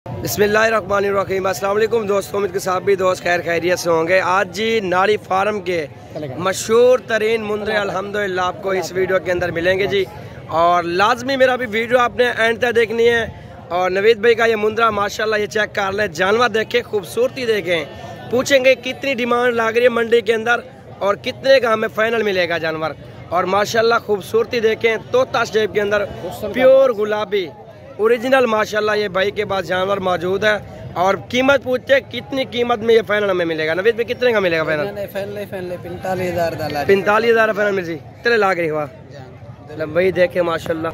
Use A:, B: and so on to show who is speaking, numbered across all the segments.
A: बिस्मिल्लाहिर्रहमानिर्रहीम। अस्सलाम वालेकुम दोस्तों, उम्मीद के साथ भी दोस्त खैर खैरियत से होंगे। आज जी नाड़ी फार्म के मशहूर तरीन मुंद्रे अल्हम्दुलिल्लाह आपको इस वीडियो के अंदर मिलेंगे जी। और लाजमी मेरा भी वीडियो आपने एंड तक देखनी है। और नवीद भाई का ये मुंद्रा माशाल्लाह ये चेक कर लें, जानवर देखें, खूबसूरती देखें, पूछेंगे कितनी डिमांड लग रही है मंडी के अंदर और कितने का हमें फाइनल मिलेगा जानवर। और माशाल्लाह खूबसूरती देखें, तोता शेप के अंदर प्योर गुलाबी ओरिजिनल माशाल्लाह ये भाई के पास जानवर मौजूद है। और कीमत पूछते कितनी कीमत में ये फाइनल हमें मिलेगा। नवीद में कितने का मिलेगा फाइनल? 45,000 फाइनल मिल जी। तेरे लाग रही हुआ भाई देखे माशाल्लाह,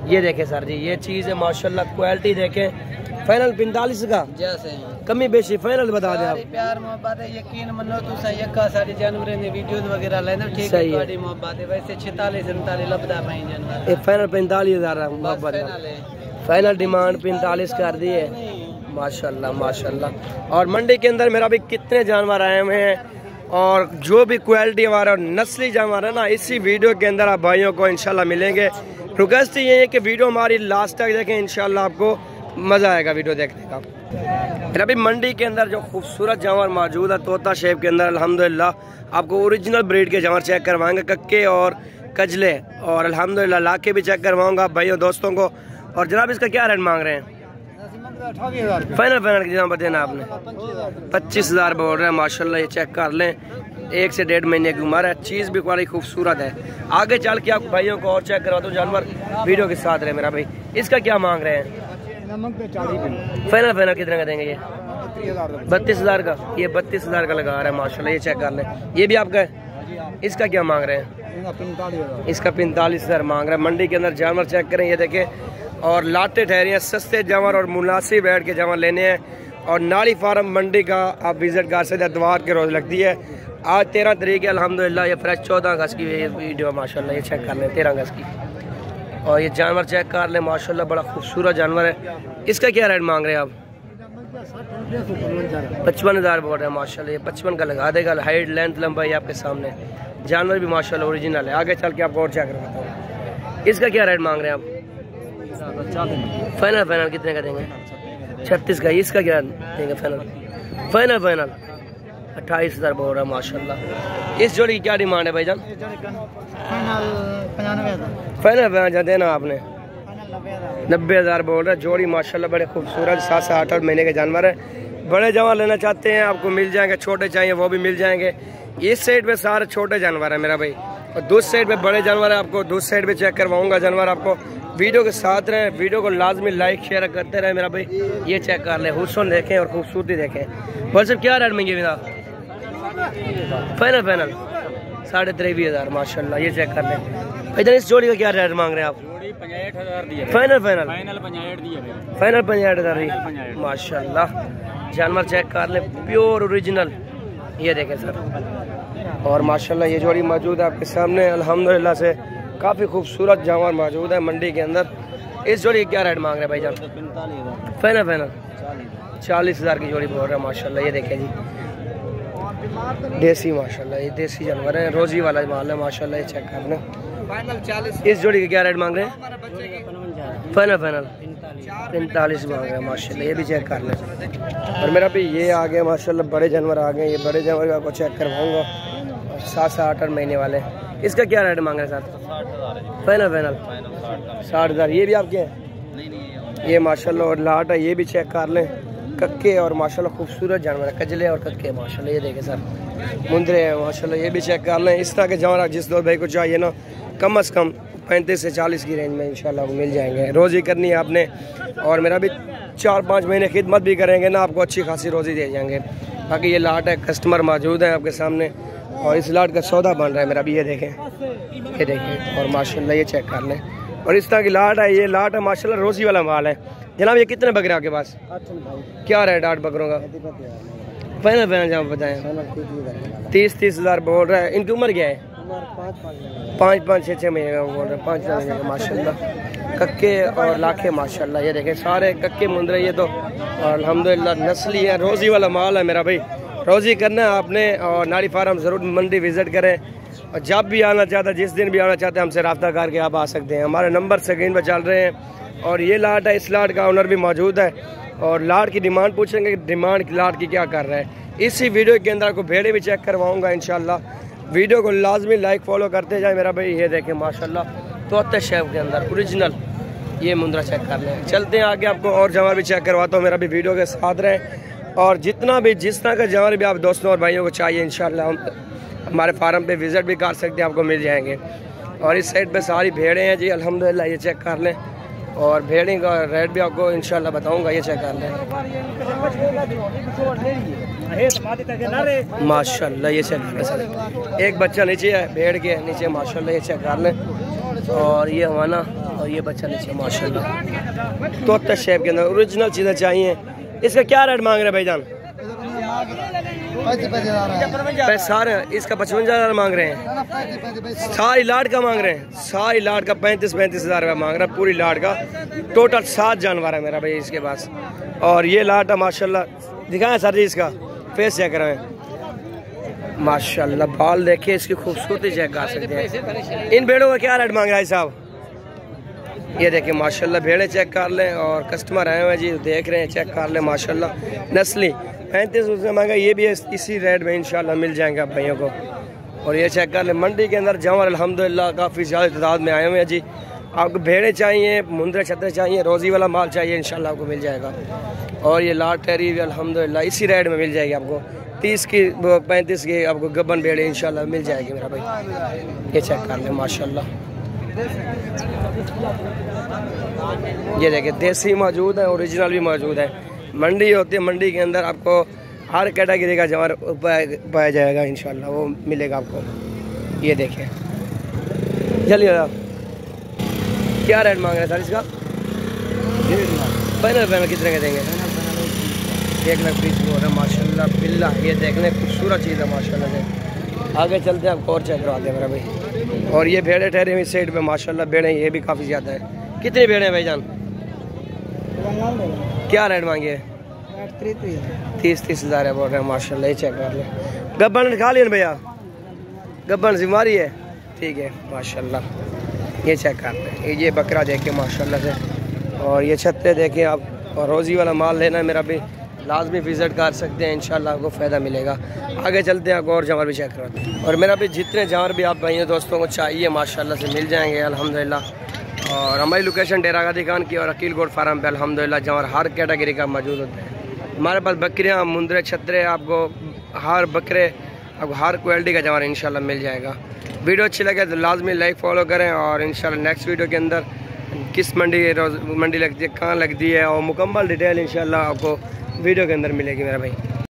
A: ये देखे सर जी, ये चीज़ है माशाल्लाह, क्वालिटी देखे। फाइनल 45 का कमी बेशी फाइनल बता दें आप।
B: प्यार मोहब्बत है, यकीन मनो तो सही का सारी जानवर ने वीडियोस वगैरह लेना ठीक है, बड़ी मोहब्बत है। वैसे 46-47 लबदा भाई जानवर
A: ये फाइनल 45,000 मोहब्बत फाइनल डिमांड 45 कर दी है माशाल्लाह माशाल्लाह। और मंडी के अंदर मेरा भी कितने जानवर आए हुए हैं और जो भी क्वालिटी हमारा नस्ली जानवर है ना, इसी वीडियो के अंदर आप भाइयों को इंशाल्लाह मिलेंगे। रिक्वेस्ट ये है कि वीडियो हमारी लास्ट तक देखें, इंशाल्लाह आपको मज़ा आएगा वीडियो देखने का। मेरा भी मंडी के अंदर जो खूबसूरत जानवर मौजूद है तोता शेप के अंदर अल्हम्दुलिल्लाह, आपको ओरिजिनल ब्रीड के जानवर चेक करवाएंगे, कक्के और कजले, और अल्हम्दुलिल्लाह लाके भी चेक करवाऊंगा भाइयों दोस्तों को। और जनाब इसका क्या रेट मांग रहे हैं? फाइनल की जनाब देना आपने 25,000 बोल रहे हैं माशाल्लाह। ये चेक कर लें, 1 से 1.5 महीने की उम्र है, चीज़ भी बड़ी खूबसूरत है। आगे चल के आप भाइयों को और चेक करवा दो जानवर, वीडियो के साथ रहे मेरा भाई। इसका क्या मांग रहे हैं? फाइनल कितने का देंगे? ये 32,000 का, ये 32,000 का लगा रहा है माशाल्लाह। ये चेक कर लें, ये भी आपका है। इसका क्या मांग रहे हैं? इसका 45,000 मांग रहा है। मंडी के अंदर जानवर चेक करें, ये देखें, और लाटे ठहरे हैं, सस्ते जानवर और मुनासिब रेट के जानवर लेने हैं। और नाड़ी फार्म मंडी का आप विजिट कर सकते हैं, इतवार के रोज़ लगती है। आज 13 तारीख है अल्हम्दुलिल्लाह। ये फ्रेश 14 अगस्त की वीडियो माशाल्लाह, ये चेक कर लें 13 अगस्त की। और ये जानवर चेक कर लें माशाल्लाह, बड़ा खूबसूरत जानवर है। इसका क्या रेट मांग रहे हैं आप? 55,000 बोल रहे हैं माशाल्लाह। ये 55 का लगा देगा। हाइट लेंथ लंबाई आपके सामने, जानवर भी माशाल्लाह ओरिजिनल है। आगे चल के आपको और चेक करवाता हूँ। इसका क्या रेट मांग रहे हैं आप? फाइनल कितने का देंगे? 36 का। इसका क्या देंगे फाइनल? 28,000 बोल रहा है माशाल्लाह। इस जोड़ी की क्या डिमांड है भाईजान? फाइनल देना आपने 90,000 बोल रहा है। जोड़ी माशाल्लाह बड़े खूबसूरत 7 से 8 महीने के जानवर है। बड़े जानवर लेना चाहते हैं आपको मिल जाएंगे, छोटे चाहिए वो भी मिल जाएंगे। इस साइड पे सारे छोटे जानवर है मेरा भाई, और दूसरी साइड पे बड़े जानवर है। आपको दूसरी साइड पे चेक करवाऊंगा जानवर आपको। वीडियो के साथ रहे, वीडियो को लाजमी लाइक शेयर करते रहे मेरा भाई। ये चेक कर ले, हुस्न देखें और खूबसूरती देखें। बस सब क्या रेट में बिना फाइनल 23,500 माशाल्लाह। ये चेक कर ले इधर। इस जोड़ी का क्या रेट मांग रहे हैं आप?
B: 65,000 दिए।
A: फाइनल
B: 65,000
A: माशाल्लाह। जानवर चेक कर ले, प्योर ओरिजिनल, ये देखें सर। और माशाल्लाह ये जोड़ी मौजूद है आपके सामने अल्हम्दुलिल्लाह से। काफ़ी खूबसूरत जानवर मौजूद है मंडी के अंदर। इस जोड़ी क्या रेट मांग रहे हैं भाईजान? फाइनल 40,000 की जोड़ी बोल रहे हैं माशाल्लाह। ये देखें जी, देसी माशाल्लाह, ये देसी जानवर है, रोजी वाला माल है माशाल्लाह। ये चेक कर लें। इस जोड़ी के क्या रेट मांग रहे हैं? फाइनल 45 मांग रहे हैं माशाल्लाह। ये भी चेक कर लें। और मेरा भी ये आ गया माशाल्लाह, बड़े जानवर आ गए। ये बड़े जानवर का आपको चेक करवाऊंगा, 7 से 8 महीने वाले। इसका क्या रेट मांग रहे हैं? 60,000 60,000। ये भी आपके हैं? ये माशाल्लाह और लाट है। ये भी चेक कर लें, कक्के और माशाल्लाह खूबसूरत जानवर है, कजले और कक्के माशाल्लाह। ये देखें सर, मुंद्रे हैं माशाल्लाह। ये भी चेक कर लें। इस तरह के जानवर जिस दो भाई को चाहिए ना, कम से कम 35 से 40 की रेंज में इंशाल्लाह वो मिल जाएंगे। रोज़ी करनी है आपने, और मेरा भी 4-5 महीने खिदमत भी करेंगे ना, आपको अच्छी खासी रोज़ी दे जाएंगे। बाकी ये लाट है, कस्टमर मौजूद है आपके सामने, और इस लाट का सौदा बन रहा है मेरा भी। ये देखें, ये देखें, और माशाल्लाह ये चेक कर लें। और इस तरह की लाट है, ये लाट है माशाल्लाह, रोज़ी वाला माल है। जनाब ये कितने बकरे आपके पास? क्या रेट 8 बकरों का? फाइनल जहाँ बताएं 30,000 बोल रहा है। इनकी उम्र क्या है? 5-6 महीने का बोल रहे हैं, 5 महीने का माशाल्लाह। कक्के और लाखे माशाल्लाह। ये देखें सारे कक्के मुंद्रे, ये तो अल्हम्दुलिल्लाह नस्ली है, रोज़ी वाला माल है मेरा भाई। रोज़ी करना है आपने, और नाड़ी फार्म ज़रूर मंडी विज़िट करें। और जब भी आना चाहता है, जिस दिन भी आना चाहते हैं, हमसे रब्ता करके आप आ सकते हैं। हमारे नंबर स्क्रीन पर चल रहे हैं। और ये लाट है, इस लाट का ऑनर भी मौजूद है। और लाट की डिमांड पूछेंगे, डिमांड लाट की क्या कर रहा है। इसी वीडियो के अंदर आपको भेड़े भी चेक करवाऊंगा इंशाल्लाह। वीडियो को लाजमी लाइक फॉलो करते जाए मेरा भाई। ये देखें माशाल्लाह तोते शेप के अंदर ओरिजिनल ये मुंद्रा चेक कर लें। चलते हैं आगे, आपको और जानवर भी चेक करवाता हूँ। मेरा भी वीडियो के साथ रहें और जितना भी जिस तरह का जानवर भी आप दोस्तों और भाइयों को चाहिए इंशाल्लाह हम हमारे फार्म पे विज़िट भी कर सकते हैं, आपको मिल जाएंगे। और इस साइड पे सारी भेड़ें हैं जी अल्हम्दुलिल्लाह, ये चेक कर लें। और भेड़ें का रेट भी आपको इंशाल्लाह बताऊंगा, ये चेक कर लें माशाल्लाह। ये चेक कर लें, एक बच्चा नीचे है भेड़ के नीचे माशाल्लाह, ये चेक कर लें। और ये हमारा और ये बच्चा नीचे माशाल्लाह तोता शेप के अंदर ओरिजिनल चीज़ें चाहिए। इसका क्या रेट मांग रहे हैं भाईजान? सारे इसका 55,000 मांग रहे हैं। सारी लाट का मांग रहे हैं, सारी लाट का 35,000 रुपये मांग रहा है, पूरी लाट का। टोटल 7 जानवर है मेरा भाई इसके पास। और ये लाट है माशाल्लाह, दिखाएं सर जी इसका फेस चेक कराएं माशाल्लाह। बाल देखिए, इसकी खूबसूरती चेक कर सकते हैं। इन भेड़ों का क्या रेट मांग रहा है साहब? ये देखिए माशाल्लाह भेड़े चेक कर लें। और कस्टमर आए हुए हैं जी, देख रहे हैं, चेक कर लें माशाल्लाह। नस्ली 35 उसने मांगा, ये भी इसी रेट में इंशाल्लाह मिल जाएंगे आप भाइयों को। और ये चेक कर लें मंडी के अंदर जानवर अल्हम्दुलिल्लाह काफ़ी ज़्यादा तादाद में आए हुए हैं जी। आपको भेड़े चाहिए, मुंद्रे छतरे चाहिए, रोज़ी वाला माल चाहिए, इंशाल्लाह आपको मिल जाएगा। और ये लाट टेरी भी अल्हम्दुलिल्लाह इसी रेट में मिल जाएगी आपको। 30 की 35 की आपको गब्बन भेड़े इंशाल्लाह मिल जाएगी मेरा भाई। ये चेक कर लें माशाल्लाह। ये देखिए देसी मौजूद है, ओरिजिनल भी मौजूद है। मंडी होती है, मंडी के अंदर आपको हर कैटेगरी का जानवर पाया जाएगा इंशाल्लाह, वो मिलेगा आपको। ये देखिए चलिए क्या रेट मांग रहे हैं सर इसका? पैनल कितने के देंगे? 1,20,000 माशाल्लाह बिल्ला। ये देखने खूबसूरत चीज़ है माशाल्लाह से। आगे चलते हैं, आपको और चेक करवाते हैं मेरा भाई। और ये भेड़े ठहरे हुई साइड पे माशाल्लाह भेड़े ये भी काफ़ी ज़्यादा है। कितने भेड़े हैं भाईजान? क्या रेट मांगे? 30,000 है बोल रहे हैं माशाल्लाह। ये चेक कर लें। गब्बन खा लिया भैया? गब्बन जिम्मेवारी है, ठीक है माशाल्लाह। ये चेक कर लें। ये बकरा देखें माशाल्लाह से। और ये छत्ते देखें आप। और रोज़ी वाला माल लेना है मेरा भी, लाजमी विज़िट कर सकते हैं, इंशाल्लाह आपको फ़ायदा मिलेगा। आगे चलते हैं, आपको और जानवर भी चेक करवाते हैं। और मेरा भी जितने जानवर भी आप भाइयों दोस्तों को चाहिए माशाल्लाह से मिल जाएंगे अल्हम्दुलिल्लाह। और हमारी लोकेशन डेरा गादी खान की और अकील गोड फार्म पे अल्हम्दुलिल्लाह जानवर हर कैटेगरी का मौजूद होता है हमारे पास। बकरियाँ, मुंद्रे, छतरे, आपको हर बकरे, आपको हर क्वालिटी का जानवर इंशाल्लाह मिल जाएगा। वीडियो अच्छी लगे तो लाजमी लाइक फॉलो करें। और इंशाल्लाह नेक्स्ट वीडियो के अंदर किस मंडी लगती है, कहाँ लगती है, और मुकम्मल डिटेल इंशाल्लाह आपको वीडियो के अंदर मिलेगी मेरा भाई।